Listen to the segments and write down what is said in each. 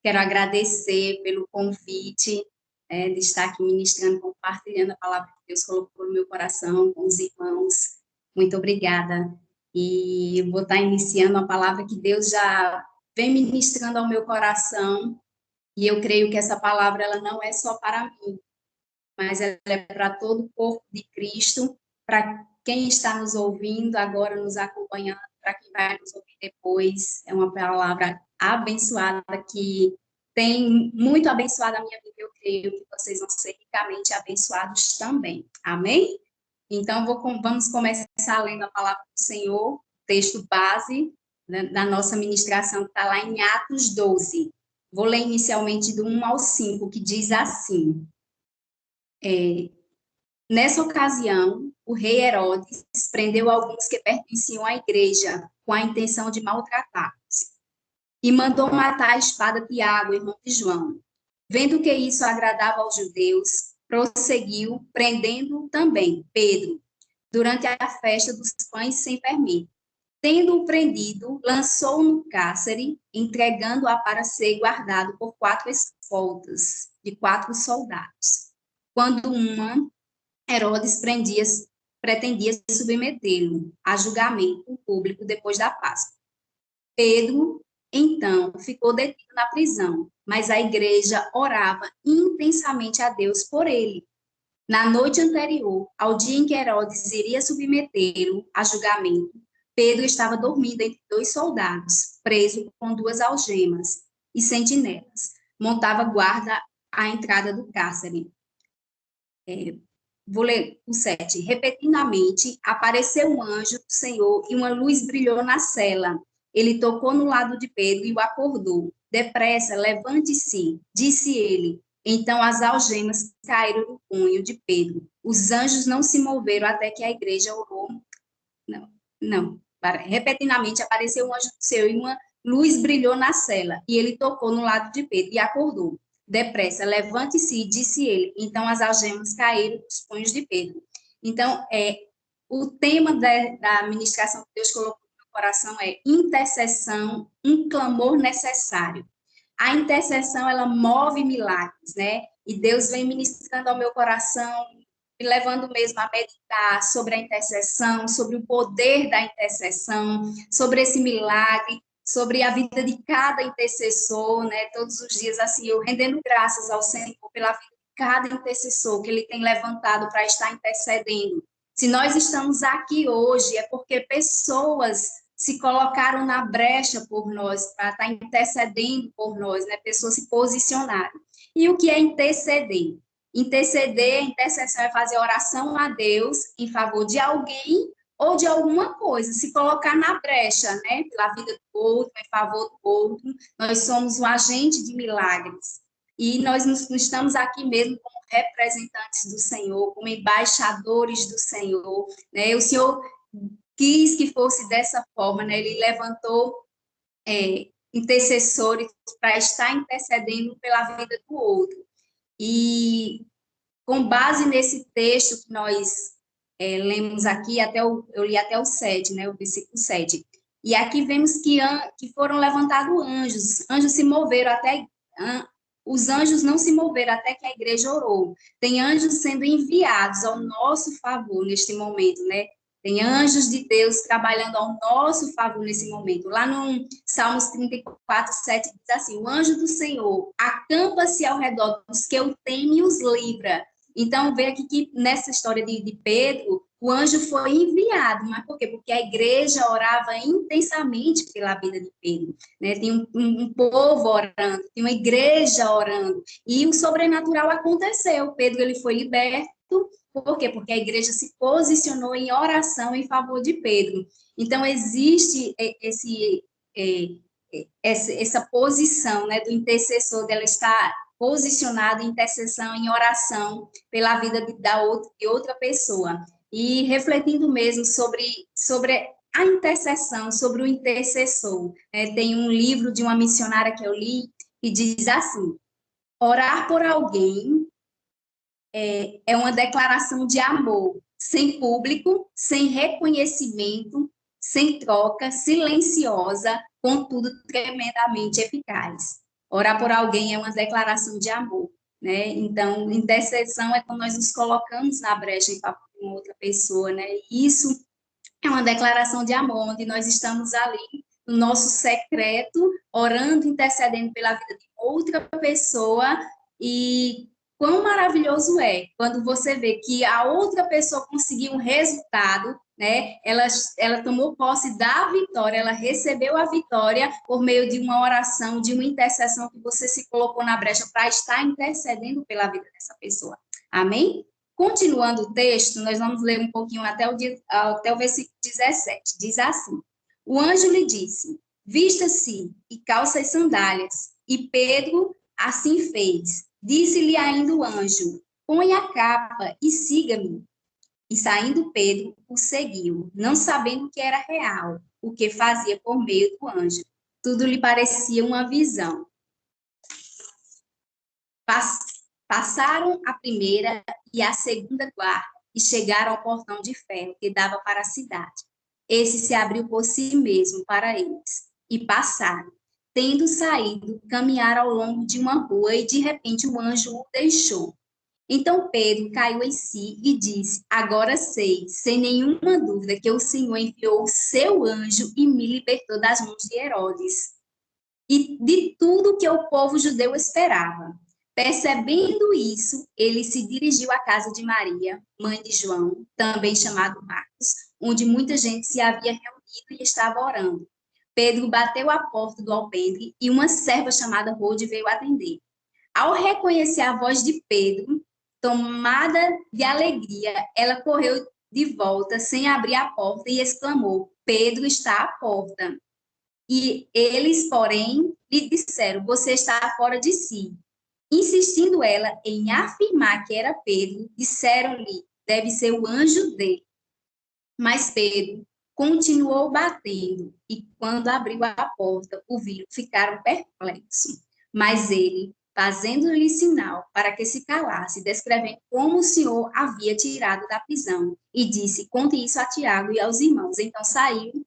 Quero agradecer pelo convite, de estar aqui ministrando, compartilhando a palavra que Deus colocou no meu coração com os irmãos. Muito obrigada. E vou estar iniciando a palavra que Deus já vem ministrando ao meu coração, e eu creio que essa palavra ela não é só para mim, mas ela é para todo o corpo de Cristo, para quem está nos ouvindo agora, nos acompanhando, para quem vai nos ouvir depois. É uma palavra abençoada que tem muito abençoado a minha vida. Eu creio que vocês vão ser ricamente abençoados também. Amém? Então, vamos começar lendo a palavra do Senhor, texto base, né, da nossa ministração, que está lá em Atos 12. Vou ler inicialmente do 1 ao 5, que diz assim: Nessa ocasião, o rei Herodes prendeu alguns que pertenciam à igreja com a intenção de maltratá-los e mandou matar a espada Tiago, irmão de João. Vendo que isso agradava aos judeus, prosseguiu prendendo também Pedro durante a festa dos pães sem fermento. Tendo-o prendido, lançou-o no cárcere, entregando-a para ser guardado por 4 escoltas de 4 soldados. Quando Herodes pretendia submetê-lo a julgamento público depois da Páscoa. Pedro, então, ficou detido na prisão, mas a igreja orava intensamente a Deus por ele. Na noite anterior, ao dia em que Herodes iria submetê-lo a julgamento, Pedro estava dormindo entre 2 soldados, preso com 2 algemas e sentinelas. Montava guarda à entrada do cárcere. Vou ler o 7. Repetidamente, apareceu um anjo do Senhor e uma luz brilhou na cela. Ele tocou no lado de Pedro e o acordou. Depressa, levante-se, disse ele. Então as algemas caíram do punho de Pedro. Os anjos não se moveram até que a igreja orou. Não. Repetidamente apareceu um anjo do Senhor e uma luz brilhou na cela. E ele tocou no lado de Pedro e acordou. Depressa, levante-se, disse ele. Então as algemas caíram dos punhos de Pedro. Então, o tema da ministração que Deus colocou no meu coração é intercessão, um clamor necessário. A intercessão, ela move milagres, né? E Deus vem ministrando ao meu coração, me levando mesmo a meditar sobre a intercessão, sobre o poder da intercessão, sobre esse milagre, sobre a vida de cada intercessor, né? Todos os dias, assim, eu rendendo graças ao Senhor pela vida de cada intercessor que Ele tem levantado para estar intercedendo. Se nós estamos aqui hoje, é porque pessoas se colocaram na brecha por nós, para estar intercedendo por nós, né? Pessoas se posicionaram. E o que é interceder? Interceder, intercessão é fazer oração a Deus em favor de alguém ou de alguma coisa, se colocar na brecha, né, pela vida do outro, em favor do outro. Nós somos um agente de milagres. E nós estamos aqui mesmo como representantes do Senhor, como embaixadores do Senhor, né? O Senhor quis que fosse dessa forma, né? Ele levantou intercessores para estar intercedendo pela vida do outro. E com base nesse texto que nós lemos aqui, eu li até o 7, né, o versículo 7. E aqui vemos que foram levantados anjos se moveram até, os anjos não se moveram até que a igreja orou. Tem anjos sendo enviados ao nosso favor neste momento, né? Tem anjos de Deus trabalhando ao nosso favor nesse momento. Lá no Salmos 34, 7, diz assim: o anjo do Senhor acampa-se ao redor dos que o temem e os livra. Então, vê aqui que nessa história de Pedro, o anjo foi enviado. Mas por quê? Porque a igreja orava intensamente pela vida de Pedro. Né? Tem um povo orando, tem uma igreja orando. E o sobrenatural aconteceu. Pedro ele foi liberto. Por quê? Porque a igreja se posicionou em oração em favor de Pedro. Então, existe essa posição, né, do intercessor, dela estar posicionado em intercessão, em oração pela vida de outra pessoa. E refletindo mesmo sobre a intercessão, sobre o intercessor. Tem um livro de uma missionária que eu li que diz assim: orar por alguém é uma declaração de amor, sem público, sem reconhecimento, sem troca, silenciosa, contudo tremendamente eficaz. Orar por alguém é uma declaração de amor, né? Então, intercessão é quando nós nos colocamos na brecha em favor de uma outra pessoa, né? E isso é uma declaração de amor, onde nós estamos ali no nosso secreto, orando, intercedendo pela vida de outra pessoa, e quão maravilhoso é quando você vê que a outra pessoa conseguiu um resultado, né? Ela tomou posse da vitória, ela recebeu a vitória por meio de uma oração, de uma intercessão que você se colocou na brecha para estar intercedendo pela vida dessa pessoa. Amém? Continuando o texto, nós vamos ler um pouquinho até o versículo 17. Diz assim: O anjo lhe disse: Vista-se e calça as sandálias. E Pedro assim fez. Disse-lhe ainda o anjo: Põe a capa e siga-me. E saindo Pedro, o seguiu, não sabendo que era real, o que fazia por meio do anjo. Tudo lhe parecia uma visão. Passaram a primeira e a segunda guarda e chegaram ao portão de ferro que dava para a cidade. Esse se abriu por si mesmo para eles e passaram. Tendo saído, caminharam ao longo de uma rua e de repente o anjo o deixou. Então Pedro caiu em si e disse: Agora sei, sem nenhuma dúvida, que o Senhor enviou o seu anjo e me libertou das mãos de Herodes e de tudo que o povo judeu esperava. Percebendo isso, ele se dirigiu à casa de Maria, mãe de João, também chamado Marcos, onde muita gente se havia reunido e estava orando. Pedro bateu à porta do alpendre e uma serva chamada Rode veio atender. Ao reconhecer a voz de Pedro, tomada de alegria, ela correu de volta sem abrir a porta e exclamou: Pedro está à porta. E eles, porém, lhe disseram: Você está fora de si. Insistindo ela em afirmar que era Pedro, disseram-lhe: Deve ser o anjo dele. Mas Pedro continuou batendo, e quando abriu a porta, o viram, ficaram perplexos. Mas ele, fazendo-lhe sinal para que se calasse, descrevendo como o Senhor havia tirado da prisão, e disse: Conte isso a Tiago e aos irmãos. Então saiu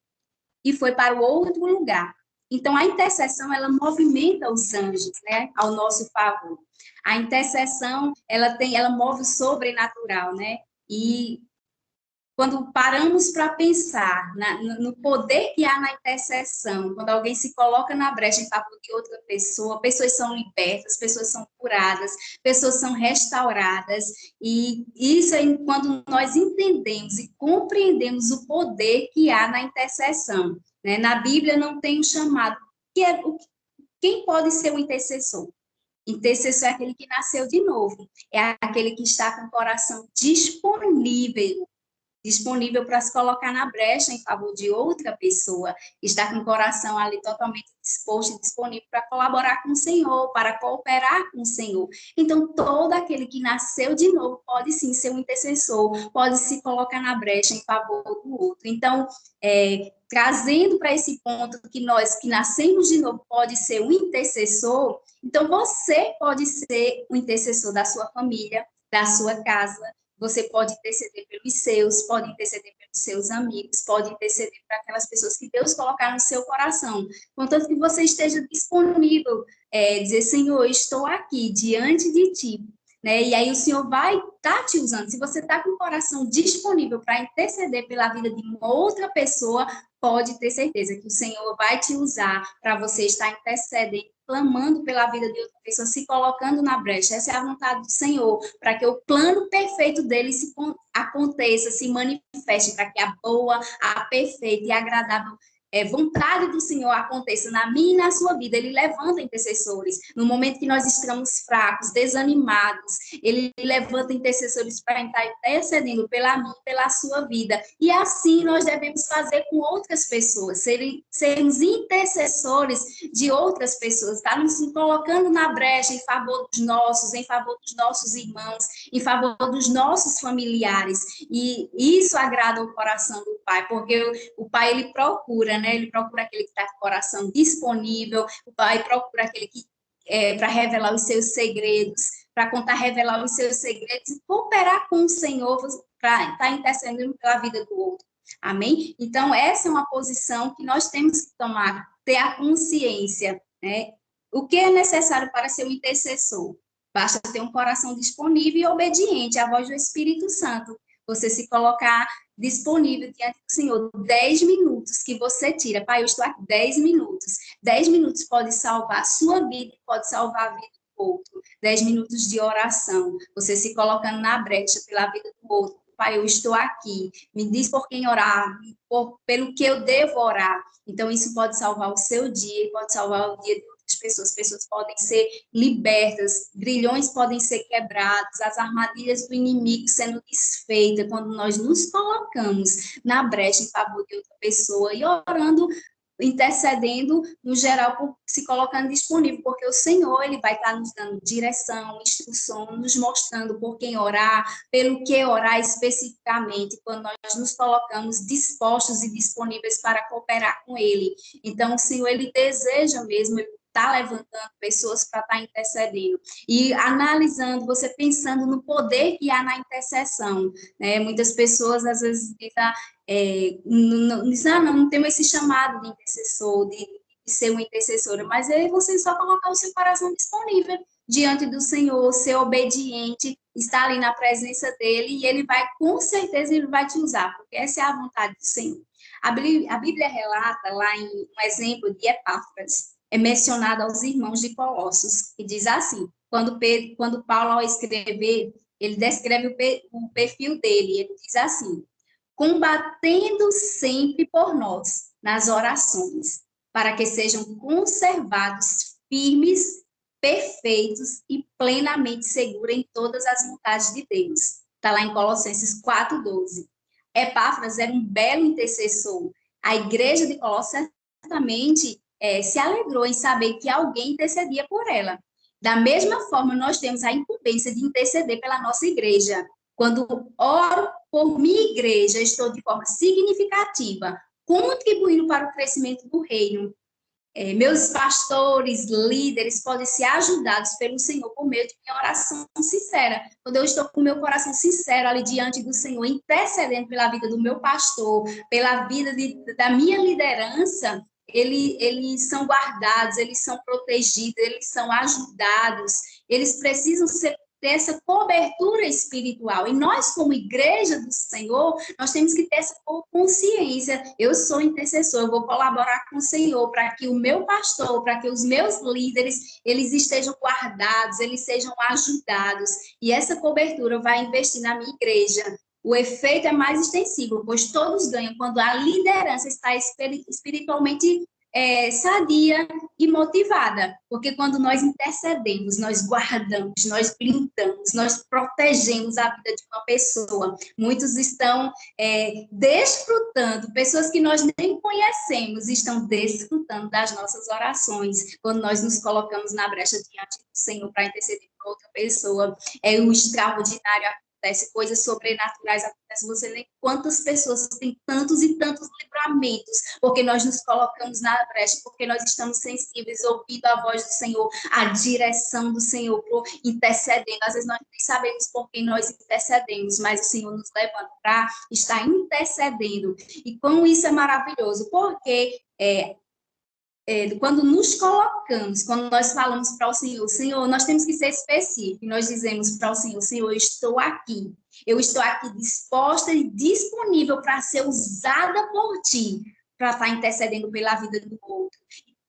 e foi para o outro lugar. Então, a intercessão, ela movimenta os anjos, né, ao nosso favor. A intercessão, ela move o sobrenatural, né? E quando paramos para pensar no poder que há na intercessão, quando alguém se coloca na brecha em favor de outra pessoa, pessoas são libertas, pessoas são curadas, pessoas são restauradas, e isso é quando nós entendemos e compreendemos o poder que há na intercessão. Né? Na Bíblia não tem um chamado, quem pode ser o intercessor? Intercessor é aquele que nasceu de novo, é aquele que está com o coração disponível para se colocar na brecha em favor de outra pessoa, está com o coração ali totalmente disposto e disponível para colaborar com o Senhor, para cooperar com o Senhor. Então, todo aquele que nasceu de novo pode sim ser um intercessor, pode se colocar na brecha em favor do outro. Então, trazendo para esse ponto que nós que nascemos de novo pode ser um intercessor, então você pode ser o intercessor da sua família, da sua casa. Você pode interceder pelos seus, pode interceder pelos seus amigos, pode interceder para aquelas pessoas que Deus colocar no seu coração. Contanto que você esteja disponível, dizer, Senhor, estou aqui diante de ti. Né? E aí o Senhor vai estar te usando. Se você está com o coração disponível para interceder pela vida de uma outra pessoa, pode ter certeza que o Senhor vai te usar para você estar intercedendo, clamando pela vida de outra pessoa, se colocando na brecha. Essa é a vontade do Senhor, para que o plano perfeito dele aconteça, se manifeste, para que a boa, a perfeita e agradável vontade do Senhor aconteça na minha e na sua vida. Ele levanta intercessores. No momento que nós estamos fracos, desanimados, ele levanta intercessores para estar intercedendo pela minha e pela sua vida. E assim nós devemos fazer com outras pessoas, sermos intercessores de outras pessoas, estarmos se colocando na brecha em favor dos nossos irmãos, em favor dos nossos familiares. E isso agrada o coração do Pai, porque o Pai, ele procura, né? Ele procura aquele que está com o coração disponível, o Pai procura aquele que para revelar os seus segredos, para contar, revelar os seus segredos e cooperar com o Senhor para estar intercedendo pela vida do outro. Amém? Então, essa é uma posição que nós temos que tomar, ter a consciência, né? O que é necessário para ser um intercessor? Basta ter um coração disponível e obediente à voz do Espírito Santo. Você se colocar disponível diante do Senhor. 10 minutos que você tira. Pai, eu estou aqui 10 minutos. 10 minutos pode salvar a sua vida, pode salvar a vida do outro. 10 minutos de oração. Você se colocando na brecha pela vida do outro. Pai, eu estou aqui. Me diz por quem orar, pelo que eu devo orar. Então, isso pode salvar o seu dia, pode salvar o dia de outras pessoas. Pessoas podem ser libertas, grilhões podem ser quebrados, as armadilhas do inimigo sendo desfeitas quando nós nos colocamos na brecha em favor de outra pessoa e orando, intercedendo no geral, se colocando disponível, porque o Senhor, ele vai estar nos dando direção, instrução, nos mostrando por quem orar, pelo que orar especificamente, quando nós nos colocamos dispostos e disponíveis para cooperar com ele. Então, o Senhor, ele deseja mesmo, ele está levantando pessoas para estar intercedendo. E analisando, você pensando no poder que há na intercessão. Né? Muitas pessoas, às vezes, dizem, não temos esse chamado de intercessor, de ser uma intercessora, mas é você só colocar o seu coração disponível diante do Senhor, ser obediente, estar ali na presença dele, e ele vai, com certeza, ele vai te usar, porque essa é a vontade do Senhor. A Bíblia relata lá em um exemplo de Epáfras, é mencionado aos irmãos de Colossos, que diz assim, quando Paulo, ao escrever, ele descreve o perfil dele, ele diz assim: combatendo sempre por nós nas orações, para que sejam conservados firmes, perfeitos e plenamente seguros em todas as vontades de Deus. Está lá em Colossenses 4:12. Epáfras era um belo intercessor. A igreja de Colossos certamente se alegrou em saber que alguém intercedia por ela. Da mesma forma, nós temos a incumbência de interceder pela nossa igreja. Quando oro por minha igreja, estou de forma significativa, contribuindo para o crescimento do reino. Meus pastores, líderes, podem ser ajudados pelo Senhor por meio de minha oração sincera. Quando eu estou com o meu coração sincero ali diante do Senhor, intercedendo pela vida do meu pastor, pela vida da minha liderança, eles são guardados, eles são protegidos, eles são ajudados, eles precisam ter essa cobertura espiritual. E nós, como igreja do Senhor, nós temos que ter essa consciência. Eu sou intercessor, eu vou colaborar com o Senhor para que o meu pastor, para que os meus líderes, eles estejam guardados, eles sejam ajudados. E essa cobertura vai investir na minha igreja. O efeito é mais extensivo, pois todos ganham quando a liderança está espiritualmente sadia e motivada, porque quando nós intercedemos, nós guardamos, nós blindamos, nós protegemos a vida de uma pessoa. Muitos estão desfrutando, pessoas que nós nem conhecemos, estão desfrutando das nossas orações, quando nós nos colocamos na brecha diante do Senhor para interceder por outra pessoa. É o extraordinário, acontece, coisas sobrenaturais acontecem, você nem quantas pessoas têm tantos e tantos livramentos, porque nós nos colocamos na brecha, porque nós estamos sensíveis, ouvindo a voz do Senhor, a direção do Senhor, intercedendo. Às vezes nós nem sabemos por quem nós intercedemos, mas o Senhor nos levanta para estar intercedendo. E como isso é maravilhoso, porque quando nos colocamos, quando nós falamos para o Senhor, Senhor, nós temos que ser específicos, nós dizemos para o Senhor, Senhor, eu estou aqui disposta e disponível para ser usada por Ti, para estar intercedendo pela vida do outro.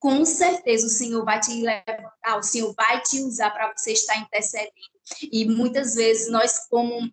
Com certeza o Senhor vai te levantar, o Senhor vai te usar para você estar intercedendo. E muitas vezes nós, como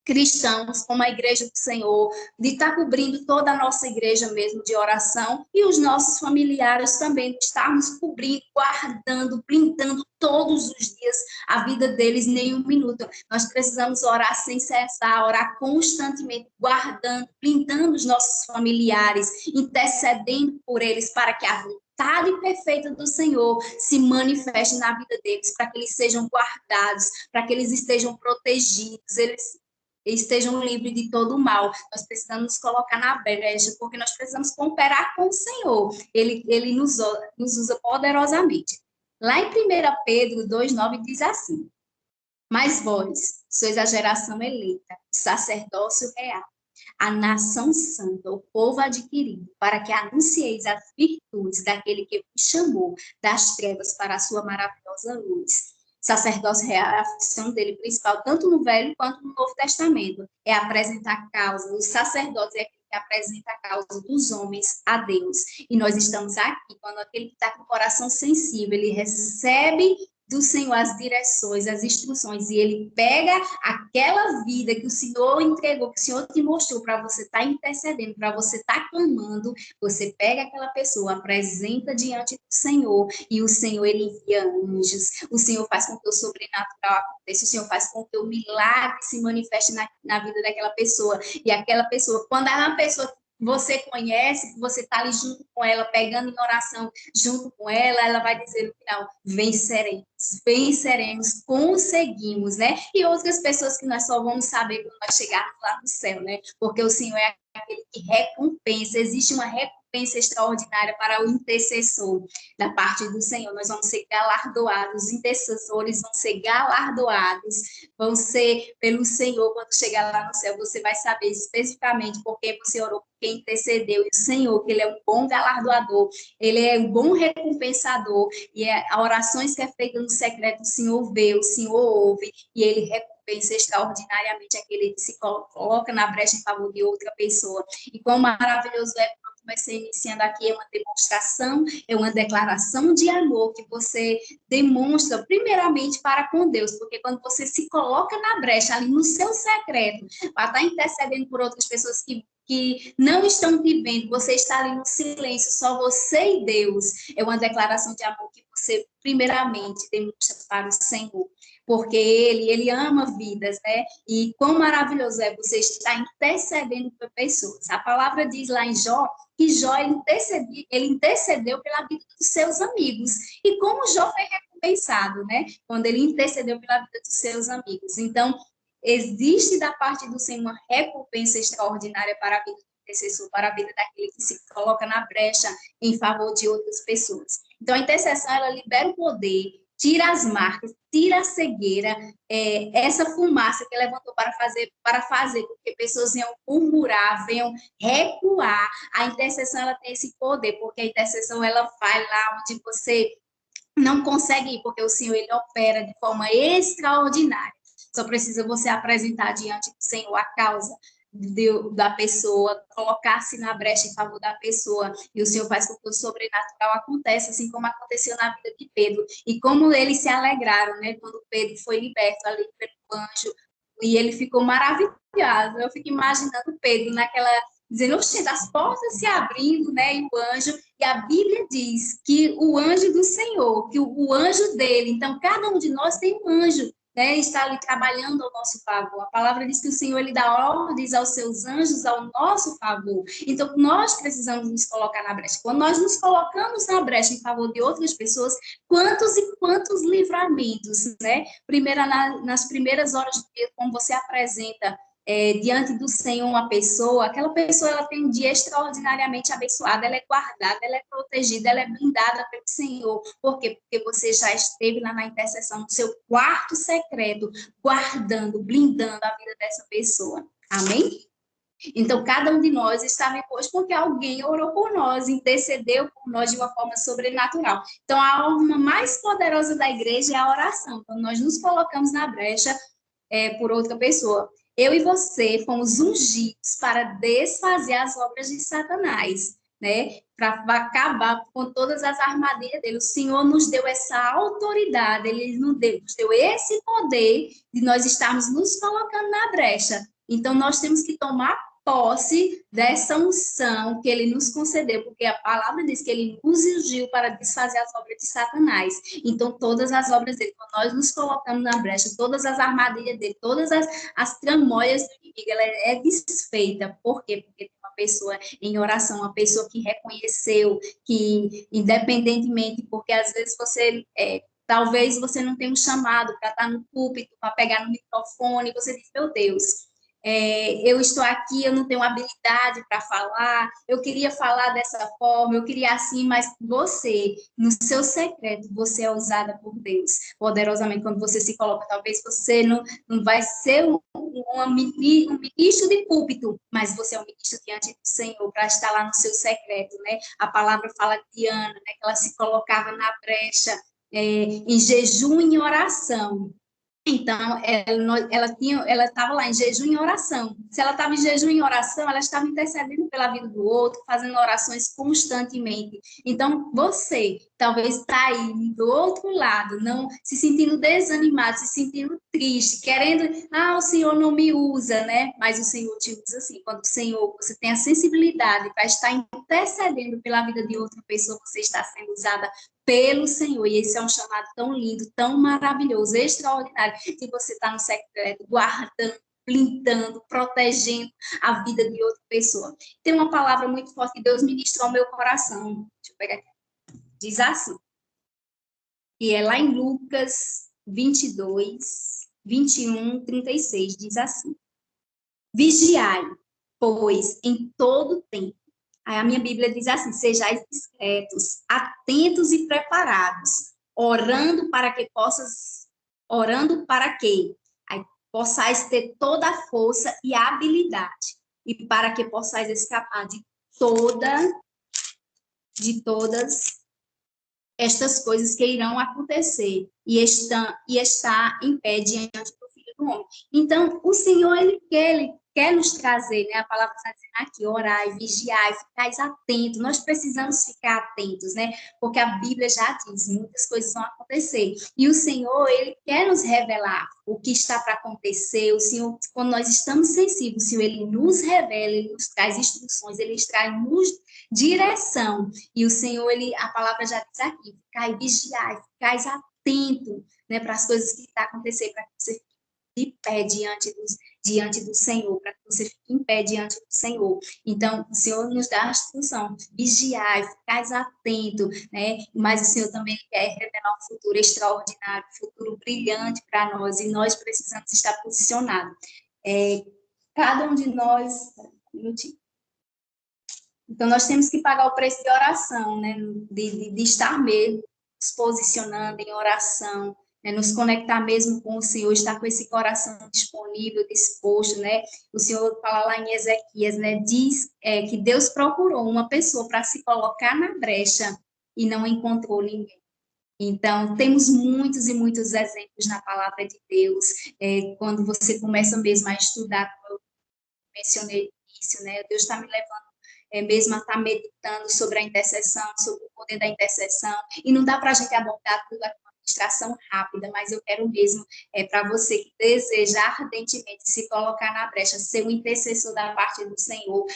cristãos, como a igreja do Senhor, de estar cobrindo toda a nossa igreja mesmo de oração, e os nossos familiares também, de estarmos cobrindo, guardando, blindando todos os dias a vida deles, nem um minuto. Nós precisamos orar sem cessar, orar constantemente, guardando, blindando os nossos familiares, intercedendo por eles, para que a vontade perfeita do Senhor se manifeste na vida deles, para que eles sejam guardados, para que eles estejam protegidos, eles estejam livres de todo o mal. Nós precisamos nos colocar na brecha, porque nós precisamos cooperar com o Senhor. Ele nos usa poderosamente. Lá em 1 Pedro 2,9 diz assim: mas vós sois a geração eleita, sacerdócio real, a nação santa, o povo adquirido, para que anuncieis as virtudes daquele que vos chamou das trevas para a sua maravilhosa luz. Sacerdócio real é a função dele principal, tanto no Velho quanto no Novo Testamento, é apresentar a causa. Os sacerdotes é aquele que apresenta a causa dos homens a Deus. E nós estamos aqui, quando aquele que está com o coração sensível, ele recebe do Senhor as direções, as instruções, e ele pega aquela vida que o Senhor entregou, que o Senhor te mostrou para você estar intercedendo, para você estar clamando, você pega aquela pessoa, apresenta diante do Senhor, e o Senhor, ele envia anjos, o Senhor faz com que o sobrenatural aconteça, o Senhor faz com que o milagre se manifeste na vida daquela pessoa, e aquela pessoa, quando é uma pessoa que você conhece, que você está ali junto com ela, pegando em oração junto com ela, ela vai dizer no final, venceremos, conseguimos, né? E outras pessoas que nós só vamos saber quando nós chegarmos lá no céu, né? Porque o Senhor é aquele que recompensa, existe uma recompensa extraordinária para o intercessor da parte do Senhor. Nós vamos ser galardoados, os intercessores vão ser galardoados, vão ser pelo Senhor. Quando chegar lá no céu, você vai saber especificamente por que você orou, por quem intercedeu, e o Senhor, que ele é um bom galardoador, ele é um bom recompensador, e a orações que é feita no secreto, o Senhor vê, o Senhor ouve, e ele recompensa extraordinariamente aquele que se coloca na brecha em favor de outra pessoa. E quão maravilhoso é, vai ser iniciando aqui, é uma demonstração, é uma declaração de amor que você demonstra primeiramente para com Deus, porque quando você se coloca na brecha, ali no seu secreto, para estar intercedendo por outras pessoas que não estão te vendo, você está ali no silêncio, só você e Deus, é uma declaração de amor que você primeiramente demonstra para o Senhor, porque ele ama vidas, né? E quão maravilhoso é você estar intercedendo por pessoas. A palavra diz lá em Jó, que Jó ele intercedeu pela vida dos seus amigos. E como Jó foi recompensado, né? Quando ele intercedeu pela vida dos seus amigos. Então, existe da parte do Senhor uma recompensa extraordinária para a vida do intercessor, para a vida daquele que se coloca na brecha em favor de outras pessoas. Então, a intercessão, ela libera o poder, tira as marcas, tira a cegueira, essa fumaça que levantou para fazer com que pessoas venham murmurar, venham recuar. A intercessão, ela tem esse poder, porque a intercessão, ela vai lá onde você não consegue ir, porque o Senhor, ele opera de forma extraordinária. Só precisa você apresentar diante do Senhor a causa da pessoa, colocar-se na brecha em favor da pessoa, e o Senhor faz com que o sobrenatural aconteça, assim como aconteceu na vida de Pedro, e como eles se alegraram, né, quando Pedro foi liberto ali pelo anjo, e ele ficou maravilhado. Eu fico imaginando Pedro naquela, dizendo, oxe, as portas se abrindo, né, e o anjo, e a Bíblia diz que o anjo do Senhor, que o anjo dele, então cada um de nós tem um anjo, né, está ali trabalhando ao nosso favor. A palavra diz que o Senhor, ele dá ordens aos seus anjos ao nosso favor. Então, nós precisamos nos colocar na brecha. Quando nós nos colocamos na brecha em favor de outras pessoas, quantos e quantos livramentos, né? Nas primeiras horas do dia, como você apresenta diante do Senhor uma pessoa, aquela pessoa, ela tem um dia extraordinariamente abençoado, ela é guardada, ela é protegida, ela é blindada pelo Senhor. Por quê? Porque você já esteve lá na intercessão, no seu quarto secreto, guardando, blindando a vida dessa pessoa. Amém? Então, cada um de nós está depois porque alguém orou por nós, intercedeu por nós de uma forma sobrenatural. Então, a arma mais poderosa da igreja é a oração. Então, nós nos colocamos na brecha por outra pessoa. Eu e você fomos ungidos para desfazer as obras de Satanás, né? Para acabar com todas as armadilhas dele. O Senhor nos deu essa autoridade, ele nos deu esse poder de nós estarmos nos colocando na brecha. Então, nós temos que tomar posse dessa unção que ele nos concedeu, porque a palavra diz que ele nos ungiu para desfazer as obras de Satanás. Então, todas as obras dele, quando nós nos colocamos na brecha, todas as armadilhas dele, todas as tramóias do inimigo, ela é desfeita. Por quê? Porque tem uma pessoa em oração, uma pessoa que reconheceu, que independentemente, porque às vezes você... talvez você não tenha um chamado para estar no púlpito, para pegar no microfone, você diz, meu Deus, eu estou aqui, eu não tenho habilidade para falar, eu queria falar dessa forma, eu queria assim, mas você, no seu secreto, você é usada por Deus, poderosamente, quando você se coloca, talvez você não vai ser um ministro de púlpito, mas você é um ministro diante do Senhor, para estar lá no seu secreto, né? A palavra fala de Ana, né, que ela se colocava na brecha, em jejum e em oração. Então, ela estava lá em jejum e oração. Se ela estava em jejum e oração, ela estava intercedendo pela vida do outro, fazendo orações constantemente. Então, você talvez está aí do outro lado, não se sentindo desanimado, se sentindo triste, querendo, o Senhor não me usa, né? Mas o Senhor te usa assim. Quando o Senhor, você tem a sensibilidade para estar intercedendo pela vida de outra pessoa, você está sendo usada pelo Senhor. E esse é um chamado tão lindo, tão maravilhoso, extraordinário, que você está no secreto, guardando, blindando, protegendo a vida de outra pessoa. Tem uma palavra muito forte que Deus ministrou ao meu coração. Deixa eu pegar aqui. Diz assim, e é lá em Lucas 22, 21, 36, diz assim: Vigiai, pois, em todo tempo. Aí a minha Bíblia diz assim: sejais discretos, atentos e preparados, orando para que aí, possais ter toda a força e a habilidade, e para que possais escapar de todas estas coisas que irão acontecer e está em pé diante do Filho do Homem. Então, o Senhor, ele quer nos trazer, né? A palavra está dizendo aqui, orai, vigiai, ficais atentos. Nós precisamos ficar atentos, né? Porque a Bíblia já diz, muitas coisas vão acontecer. E o Senhor, ele quer nos revelar o que está para acontecer. O Senhor, quando nós estamos sensíveis, o Senhor, ele nos revela, ele nos traz instruções, ele traz direção. E o Senhor, a palavra já diz aqui, ficai vigiai, ficais atento, né, para as coisas que estão acontecendo, para que você fique de pé diante do Senhor, para que você fique em pé diante do Senhor. Então, o Senhor nos dá a instrução, vigiai, ficais atento, né, mas o Senhor também quer revelar um futuro extraordinário, um futuro brilhante para nós, e nós precisamos estar posicionados. Cada um de nós, um minutinho. Então, nós temos que pagar o preço de oração, né? De estar mesmo nos posicionando em oração, né? Nos conectar mesmo com o Senhor, estar com esse coração disponível, disposto, né? O Senhor fala lá em Ezequias, né? Diz que Deus procurou uma pessoa para se colocar na brecha e não encontrou ninguém. Então, temos muitos e muitos exemplos na palavra de Deus. Quando você começa mesmo a estudar, como eu mencionei no início, né? Deus está me levando mesmo a estar meditando sobre a intercessão, sobre o poder da intercessão, e não dá para a gente abordar tudo aqui uma administração rápida, mas eu quero mesmo, para você que deseja ardentemente se colocar na brecha, ser um intercessor da parte do Senhor,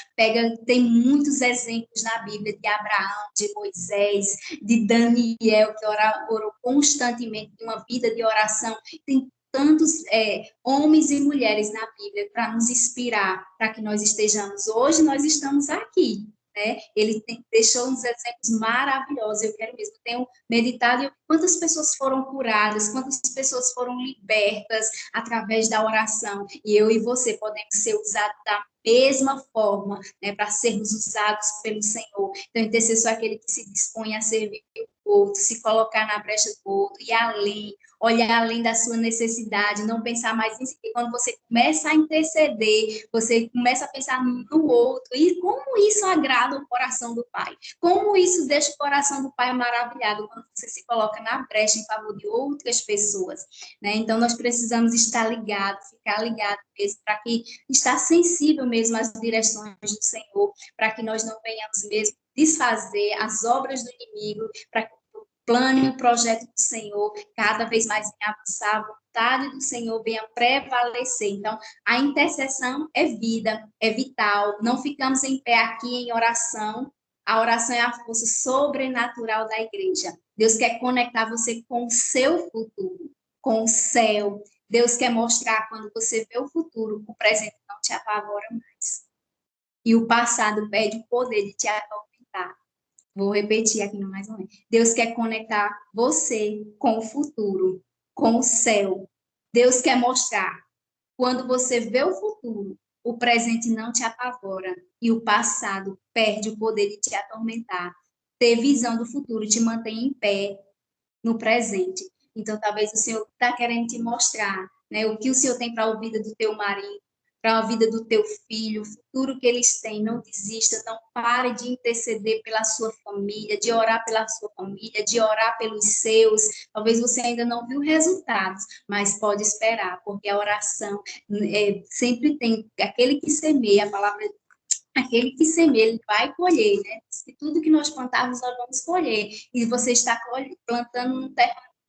tem muitos exemplos na Bíblia de Abraão, de Moisés, de Daniel, que orou constantemente, de uma vida de oração, tem tantos homens e mulheres na Bíblia para nos inspirar, para que nós estejamos. Hoje nós estamos aqui, né? Ele deixou uns exemplos maravilhosos. Eu quero mesmo, tenho meditado em quantas pessoas foram curadas, quantas pessoas foram libertas através da oração. E eu e você podemos ser usados da mesma forma, né, para sermos usados pelo Senhor. Então, intercessor é aquele que se dispõe a servir o outro, se colocar na brecha do outro, e além, olhar além da sua necessidade, não pensar mais em si. Quando você começa a interceder, você começa a pensar no outro, e como isso agrada o coração do Pai, como isso deixa o coração do Pai maravilhado, quando você se coloca na brecha em favor de outras pessoas, né? Então, nós precisamos estar ligados, ficar ligados mesmo, para que estar sensível mesmo às direções do Senhor, para que nós não venhamos mesmo desfazer as obras do inimigo, para que o plano e o projeto do Senhor cada vez mais venha avançar, a vontade do Senhor venha prevalecer. Então, a intercessão é vida, é vital. Não ficamos em pé aqui em oração. A oração é a força sobrenatural da igreja. Deus quer conectar você com o seu futuro, com o céu. Deus quer mostrar, quando você vê o futuro, o presente não te apavora mais. E o passado perde o poder de te atormentar. Vou repetir aqui no mais ou menos. Deus quer conectar você com o futuro, com o céu. Deus quer mostrar Quando você vê o futuro, o presente não te apavora e o passado perde o poder de te atormentar. Ter visão do futuro te mantém em pé no presente. Então, talvez o Senhor está querendo te mostrar, né, o que o Senhor tem para a vida do teu marido, para a vida do teu filho, o futuro que eles têm. Não desista, não pare de interceder pela sua família, de orar pela sua família, de orar pelos seus. Talvez você ainda não viu resultados, mas pode esperar, porque a oração sempre tem aquele que semeia, a palavra aquele que semeia, ele vai colher, né? E tudo que nós plantarmos, nós vamos colher. E você está plantando um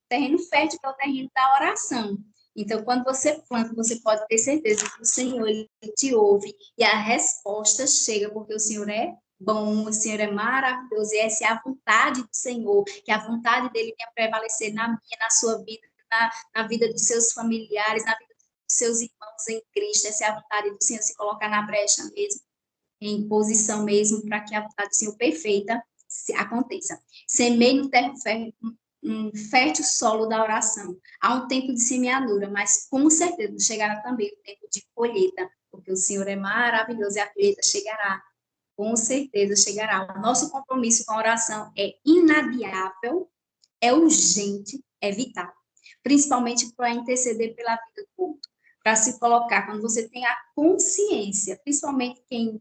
terreno fértil, que é o terreno da oração. Então, quando você planta, você pode ter certeza que o Senhor, ele te ouve e a resposta chega, porque o Senhor é bom, o Senhor é maravilhoso, e essa é a vontade do Senhor, que a vontade dele venha prevalecer na minha, na sua vida, na vida dos seus familiares, na vida dos seus irmãos em Cristo. Essa é a vontade do Senhor, se colocar na brecha mesmo, em posição mesmo, para que a vontade do Senhor perfeita aconteça. Semeie no terra fértil, um fértil solo da oração. Há um tempo de semeadura, mas com certeza chegará também o tempo de colheita, porque o Senhor é maravilhoso e a colheita chegará. Com certeza chegará. O nosso compromisso com a oração é inadiável, é urgente, é vital. Principalmente para interceder pela vida do outro. Para se colocar, quando você tem a consciência, principalmente quem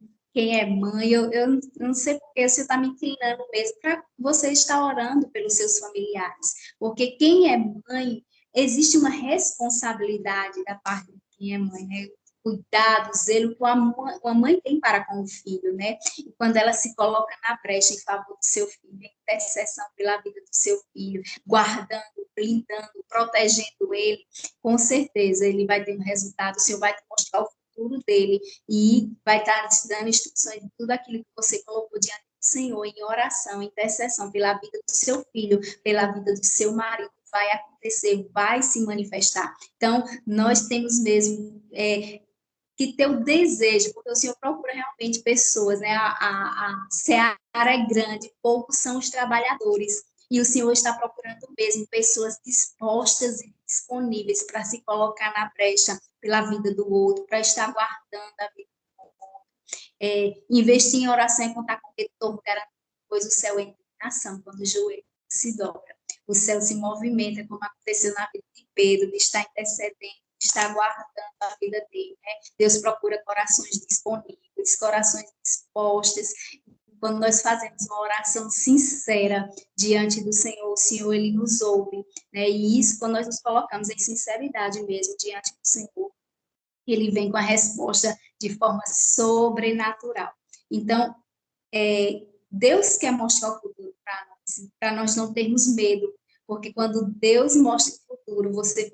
é mãe, eu não sei porque você está me inclinando mesmo para você estar orando pelos seus familiares. Porque quem é mãe, existe uma responsabilidade da parte de quem é mãe, né? Cuidado, zelo que uma mãe tem para com o filho, né? E quando ela se coloca na brecha em favor do seu filho, em intercessão pela vida do seu filho, guardando, blindando, protegendo ele, com certeza ele vai ter um resultado, o Senhor vai te mostrar o futuro dele e vai estar te dando instruções de tudo aquilo que você colocou diante do Senhor em oração, em intercessão pela vida do seu filho, pela vida do seu marido, vai acontecer, vai se manifestar. Então, nós temos mesmo que ter o desejo, porque o Senhor procura realmente pessoas, né? A seara é grande, poucos são os trabalhadores, e o Senhor está procurando mesmo pessoas dispostas e disponíveis para se colocar na brecha pela vida do outro, para estar guardando a vida do outro. Investir em oração é contar com o retorno garantido, pois o céu entra em ação quando o joelho se dobra. O céu se movimenta, como aconteceu na vida de Pedro, de estar intercedendo, está guardando a vida dele, né? Deus procura corações disponíveis, corações dispostos. Quando nós fazemos uma oração sincera diante do Senhor, o Senhor, ele nos ouve, né? E isso, quando nós nos colocamos em sinceridade mesmo diante do Senhor, ele vem com a resposta de forma sobrenatural. Então, Deus quer mostrar o futuro para nós não termos medo, porque quando Deus mostra o futuro, você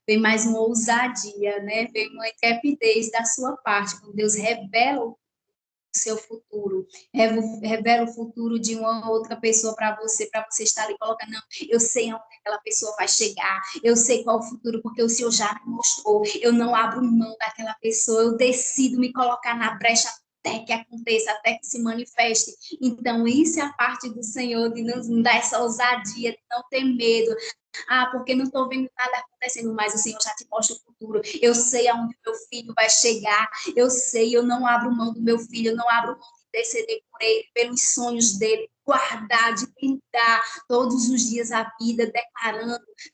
vem mais uma ousadia, né? Vem uma intrepidez da sua parte, quando Deus revela o seu futuro, revela o futuro de uma outra pessoa para você estar ali e colocar, não, eu sei onde aquela pessoa vai chegar, eu sei qual é o futuro, porque o Senhor já me mostrou, eu não abro mão daquela pessoa, eu decido me colocar na brecha até que aconteça, até que se manifeste. Então, isso é a parte do Senhor, de nos dar essa ousadia, de não ter medo, porque não estou vendo nada acontecendo, mas o Senhor já te mostra o futuro. Eu sei aonde meu filho vai chegar, eu sei, eu não abro mão do meu filho, eu não abro mão de interceder por ele, pelos sonhos dele, guardar, de pintar todos os dias a vida,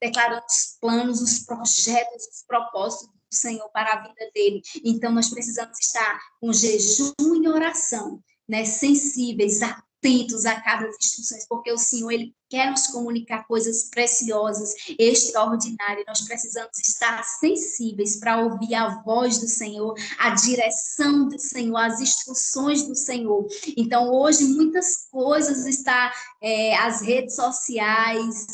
declarando os planos, os projetos, os propósitos do Senhor para a vida dele. Então, nós precisamos estar com jejum e oração, né, sensíveis, atentos a cada instruções, porque o Senhor, ele quer nos comunicar coisas preciosas, extraordinárias. Nós precisamos estar sensíveis para ouvir a voz do Senhor, a direção do Senhor, as instruções do Senhor. Então, hoje, muitas coisas está, as redes sociais,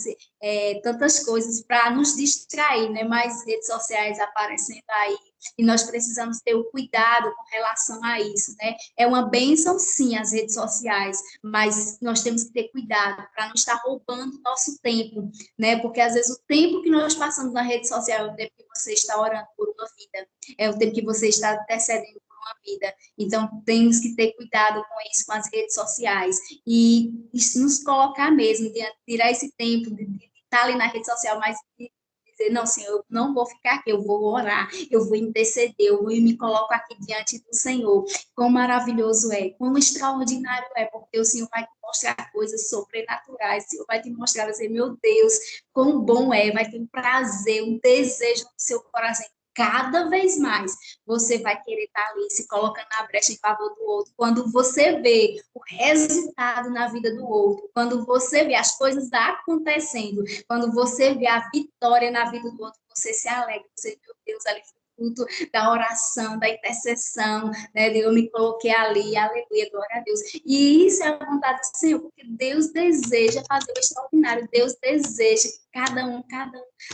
tantas coisas para nos distrair, né? Mais redes sociais aparecendo aí, e nós precisamos ter o cuidado com relação a isso, né? É uma bênção, sim, as redes sociais, mas nós temos que ter cuidado para não estar roubando o nosso tempo, né? Porque às vezes o tempo que nós passamos na rede social é o tempo que você está orando por uma vida, é o tempo que você está intercedendo por uma vida. Então, temos que ter cuidado com isso, com as redes sociais, e nos colocar mesmo, de tirar esse tempo de estar ali na rede social, mas de dizer, não, Senhor, eu não vou ficar aqui, eu vou orar, eu vou interceder, eu vou e me coloco aqui diante do Senhor. Quão maravilhoso é, quão extraordinário é, porque o Senhor vai te mostrar coisas sobrenaturais, o Senhor vai te mostrar, vai dizer, meu Deus, quão bom é, vai ter um prazer, um desejo no seu coração. Cada vez mais você vai querer estar ali se colocando na brecha em favor do outro. Quando você vê o resultado na vida do outro, quando você vê as coisas acontecendo, quando você vê a vitória na vida do outro, você se alegra, você, meu Deus, ali fruto da oração, da intercessão, né? Eu me coloquei ali, aleluia, glória a Deus. E isso é a vontade do Senhor, porque Deus deseja fazer o extraordinário, Deus deseja que cada um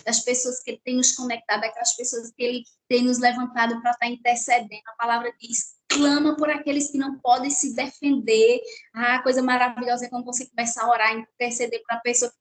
das pessoas que Ele tem nos conectado, aquelas pessoas que Ele tem nos levantado para estar intercedendo. A palavra diz, clama por aqueles que não podem se defender. A coisa maravilhosa é quando você começa a orar, interceder para a pessoa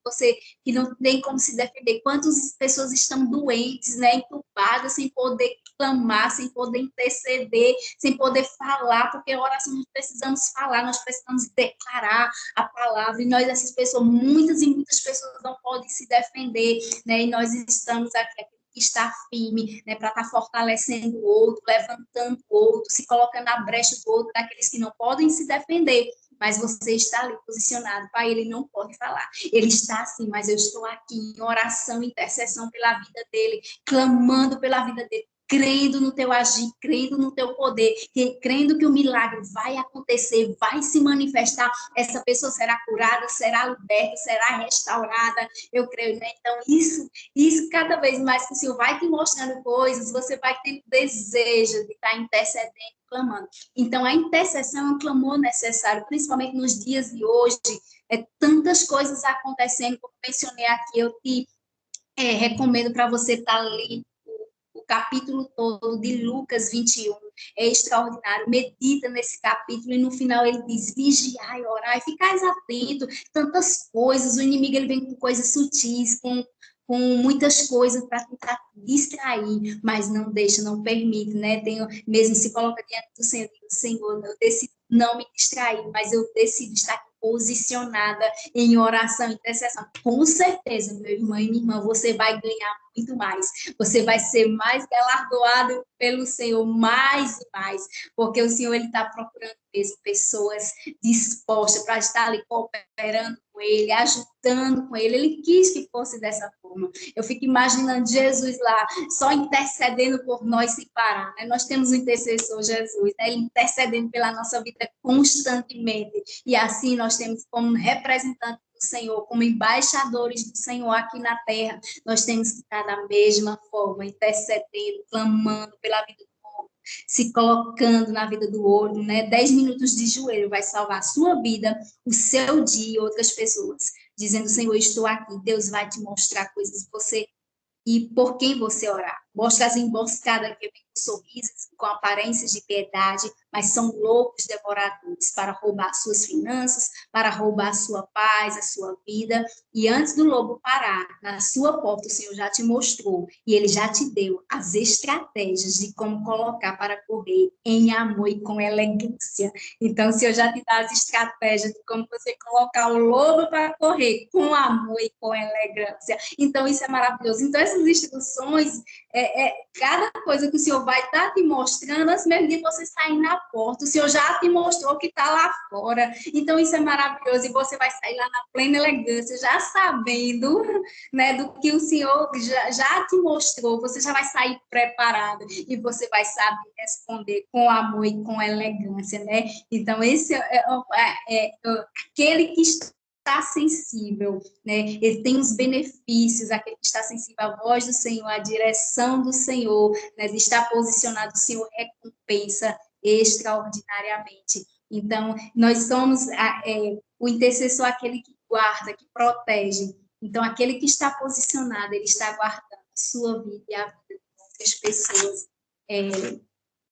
que não tem como se defender. Quantas pessoas estão doentes, né, entubadas, sem poder clamar, sem poder interceder, sem poder falar, porque a oração nós precisamos falar, nós precisamos declarar a palavra, e nós, essas pessoas, muitas e muitas pessoas não podem se defender, né, e nós estamos aqui estar firme, né, para estar fortalecendo o outro, levantando o outro, se colocando na brecha do outro, daqueles que não podem se defender, mas você está ali posicionado, Pai, ele não pode falar, ele está assim, mas eu estou aqui em oração, intercessão pela vida dele, clamando pela vida dele, crendo no teu agir, crendo no teu poder, crendo que o milagre vai acontecer, vai se manifestar, essa pessoa será curada, será liberta, será restaurada, eu creio, né? Então, isso cada vez mais que o Senhor vai te mostrando coisas, você vai ter desejo de estar intercedendo, clamando. Então, a intercessão é um clamor necessário, principalmente nos dias de hoje, tantas coisas acontecendo, como mencionei aqui, eu te recomendo para você estar ali o capítulo todo de Lucas 21, é extraordinário, medita nesse capítulo, e no final ele diz, vigiai, orai, ficais atento, tantas coisas, o inimigo ele vem com coisas sutis, com muitas coisas para tentar distrair, mas não deixa, não permite, né? Mesmo se coloca diante do Senhor, Senhor, eu decido não me distrair, mas eu decido estar posicionada em oração, intercessão. Com certeza, meu irmão e minha irmã, você vai ganhar muito mais. Você vai ser mais galardoado pelo Senhor, mais e mais, porque o Senhor ele está procurando mesmo pessoas dispostas para estar ali cooperando com Ele, ajudando com Ele. Ele quis que fosse dessa forma. Eu fico imaginando Jesus lá, só intercedendo por nós sem parar, né? Nós temos o intercessor Jesus, né? Ele intercedendo pela nossa vida constantemente, e assim nós temos como representante do Senhor, como embaixadores do Senhor aqui na terra, nós temos que estar da mesma forma, intercedendo, clamando pela vida do outro, se colocando na vida do outro, né? 10 minutos de joelho vai salvar a sua vida, o seu dia e outras pessoas. Dizendo, Senhor, estou aqui, Deus vai te mostrar coisas, você e por quem você orar. Mostra as emboscadas que vêm com sorrisos, com aparências de piedade, mas são loucos devoradores para roubar suas finanças, para roubar a sua paz, a sua vida. E antes do lobo parar na sua porta, o Senhor já te mostrou e Ele já te deu as estratégias de como colocar para correr em amor e com elegância. Então, o Senhor já te dá as estratégias de como você colocar o lobo para correr com amor e com elegância. Então, isso é maravilhoso. Então, essas instruções, cada coisa que o Senhor vai estar te mostrando, antes mesmo de você sair na porta, o Senhor já te mostrou que está lá fora. Então, isso é maravilhoso. E você vai sair lá na plena elegância, já sabendo, né, do que o Senhor já te mostrou. Você já vai sair preparado e você vai saber responder com amor e com elegância, né? Então, esse é aquele que está sensível, né? Ele tem os benefícios, aquele que está sensível à voz do Senhor, à direção do Senhor, né? De estar posicionado, o Senhor recompensa extraordinariamente. Então, nós somos o intercessor, aquele que guarda, que protege. Então, aquele que está posicionado, ele está guardando a sua vida e a vida de outras pessoas.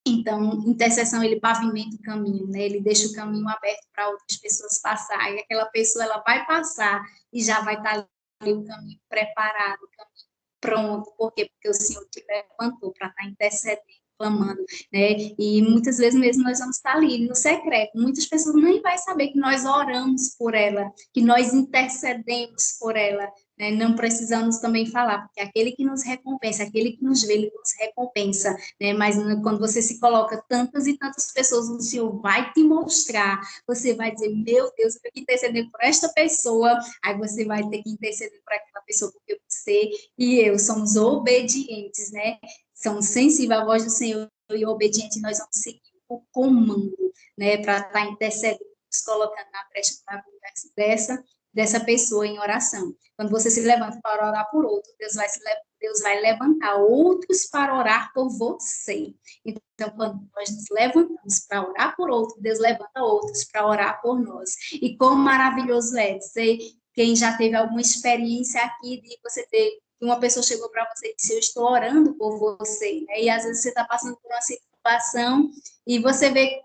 Então, intercessão, ele pavimenta o caminho, né? Ele deixa o caminho aberto para outras pessoas passar, e aquela pessoa, ela vai passar e já vai estar ali o caminho preparado, o caminho pronto. Por quê? Porque o Senhor te levantou para estar intercedendo, clamando, né? E muitas vezes mesmo nós vamos estar ali no secreto, muitas pessoas nem vai saber que nós oramos por ela, que nós intercedemos por ela, né? Não precisamos também falar, porque aquele que nos recompensa, aquele que nos vê, ele nos recompensa, né? Mas quando você se coloca tantas e tantas pessoas, o Senhor vai te mostrar, você vai dizer, meu Deus, eu tenho que interceder por esta pessoa, aí você vai ter que interceder por aquela pessoa, porque você e eu somos obedientes, né? Somos sensíveis à voz do Senhor e obedientes, nós vamos seguir o comando, né? Para estar intercedendo, nos colocando na brecha para a conversa dessa pessoa em oração. Quando você se levanta para orar por outro, Deus vai levantar outros para orar por você. Então, quando nós nos levantamos para orar por outro, Deus levanta outros para orar por nós. E como maravilhoso é, sei quem já teve alguma experiência aqui de você ter uma pessoa chegou para você e disse, eu estou orando por você, né? E às vezes você está passando por uma situação e você vê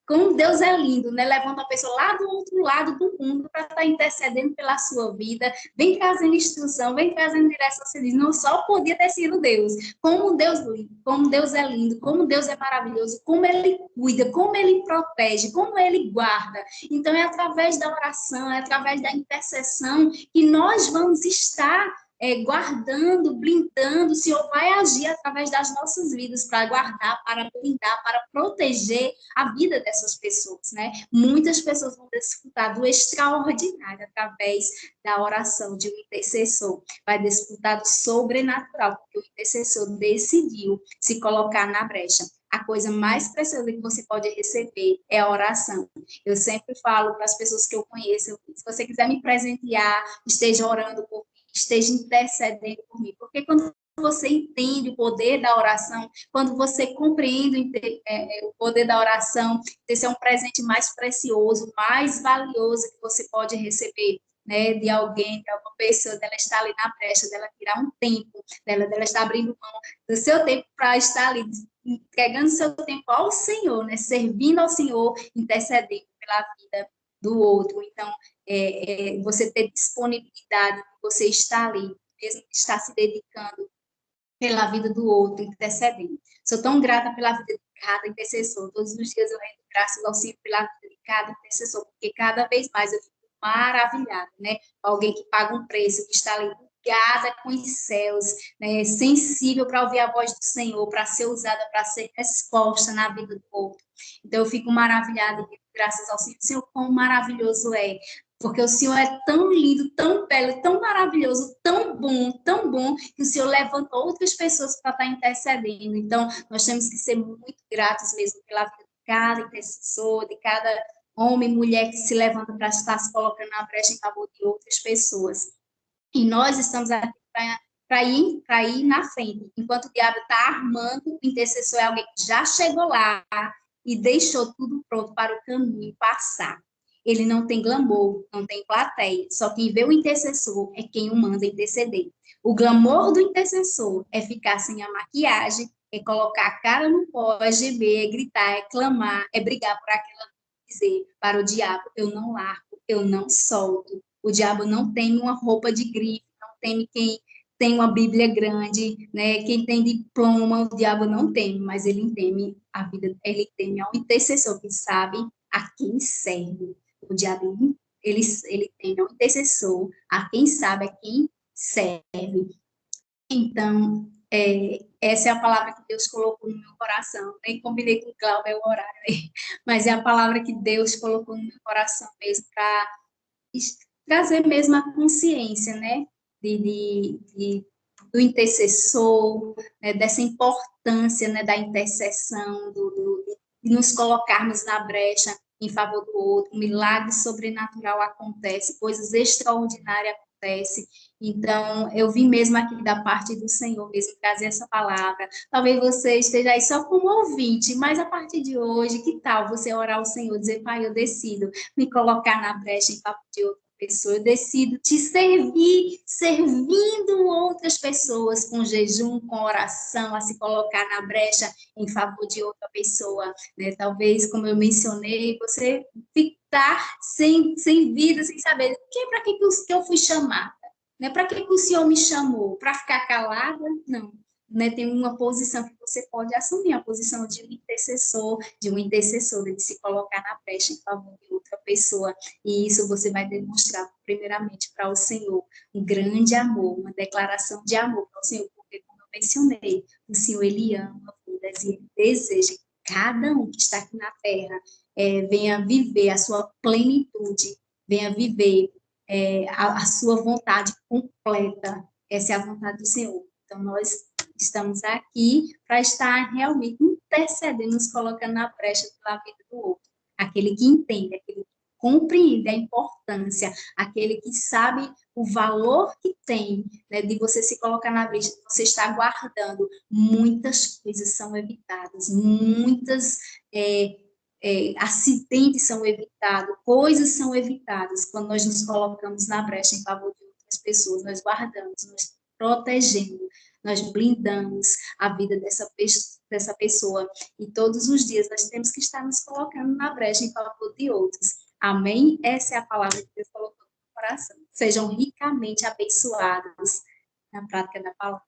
como Deus é lindo, né? Levanta a pessoa lá do outro lado do mundo para estar intercedendo pela sua vida, vem trazendo instrução, vem trazendo direção. Você diz, não só podia ter sido Deus. Como Deus é lindo, como Deus é maravilhoso, como Ele cuida, como Ele protege, como Ele guarda. Então, é através da oração, é através da intercessão que nós vamos estar guardando, blindando, o Senhor vai agir através das nossas vidas para guardar, para blindar, para proteger a vida dessas pessoas, né? Muitas pessoas vão desfrutar do extraordinário através da oração de um intercessor, vai desfrutar do sobrenatural, porque o intercessor decidiu se colocar na brecha. A coisa mais preciosa que você pode receber é a oração. Eu sempre falo para as pessoas que eu conheço, se você quiser me presentear, esteja orando por esteja intercedendo por mim. Porque quando você entende o poder da oração, quando você compreende o poder da oração, esse é um presente mais precioso, mais valioso que você pode receber, né, de alguém, de alguma pessoa, dela estar ali na brecha, dela tirar um tempo, dela estar abrindo mão do seu tempo para estar ali, entregando seu tempo ao Senhor, né, servindo ao Senhor, intercedendo pela vida do outro. Então, você ter disponibilidade, você estar ali, mesmo estar se dedicando pela vida do outro, intercedendo. Sou tão grata pela vida de cada intercessor. Todos os dias eu rendo graças ao Senhor pela vida de cada intercessor, porque cada vez mais eu fico maravilhada, né? Alguém que paga um preço, que está ali ligada com os céus, né? Sensível para ouvir a voz do Senhor, para ser usada, para ser resposta na vida do outro. Então eu fico maravilhada, graças ao Senhor. Senhor, quão maravilhoso é, porque o Senhor é tão lindo, tão belo, tão maravilhoso, tão bom, que o Senhor levanta outras pessoas para estar intercedendo. Então, nós temos que ser muito gratos mesmo pela vida de cada intercessor, de cada homem e mulher que se levanta para estar se colocando na brecha em favor de outras pessoas. E nós estamos aqui para ir na frente. Enquanto o diabo está armando, o intercessor é alguém que já chegou lá e deixou tudo pronto para o caminho passar. Ele não tem glamour, não tem plateia, só quem vê o intercessor é quem o manda interceder. O glamour do intercessor é ficar sem a maquiagem, é colocar a cara no pó, é gemer, é gritar, é clamar, é brigar por aquela dizer para o diabo, eu não largo, eu não solto. O diabo não tem uma roupa de grife, não tem quem tem uma Bíblia grande, né? Quem tem diploma, o diabo não teme, mas ele teme a vida, ele teme ao intercessor que sabe a quem serve. O diabo, ele teme ao intercessor, a quem sabe a quem serve. Então, essa é a palavra que Deus colocou no meu coração. Nem combinei com o Cláudio o horário aí, mas é a palavra que Deus colocou no meu coração mesmo para trazer mesmo a consciência, né, do intercessor, né, dessa importância, né, da intercessão, de nos colocarmos na brecha em favor do outro, um milagre sobrenatural acontece, coisas extraordinárias acontecem. Então, eu vim mesmo aqui da parte do Senhor mesmo trazer essa palavra. Talvez você esteja aí só como ouvinte, mas a partir de hoje, que tal você orar ao Senhor, dizer, Pai, eu decido me colocar na brecha em favor de outra pessoa, eu decido te servir, servindo outras pessoas com jejum, com oração, a se colocar na brecha em favor de outra pessoa, né? Talvez, como eu mencionei, você ficar sem vida, sem saber para que eu fui chamada, né? Para que o Senhor me chamou? Para ficar calada? Não. Né, tem uma posição que você pode assumir, a posição de um intercessor, de se colocar na brecha em favor de outra outra pessoa, e isso você vai demonstrar, primeiramente, para o Senhor, um grande amor, uma declaração de amor para o Senhor, porque, como eu mencionei, o Senhor, Ele ama vidas e Ele deseja que cada um que está aqui na terra venha viver a sua plenitude, venha viver a sua vontade completa. Essa é a vontade do Senhor. Então, nós estamos aqui para estar realmente intercedendo, nos colocando na brecha pela vida do outro. Aquele que entende, aquele que compreende a importância, aquele que sabe o valor que tem, né, de você se colocar na brecha, de você estar guardando. Muitas coisas são evitadas, muitas acidentes são evitados, coisas são evitadas quando nós nos colocamos na brecha em favor de outras pessoas, nós guardamos, nós protegemos, nós blindamos a vida dessa pessoa, e todos os dias nós temos que estar nos colocando na brecha em favor de outros. Amém? Essa é a palavra que Deus colocou no coração. Sejam ricamente abençoados na prática da palavra.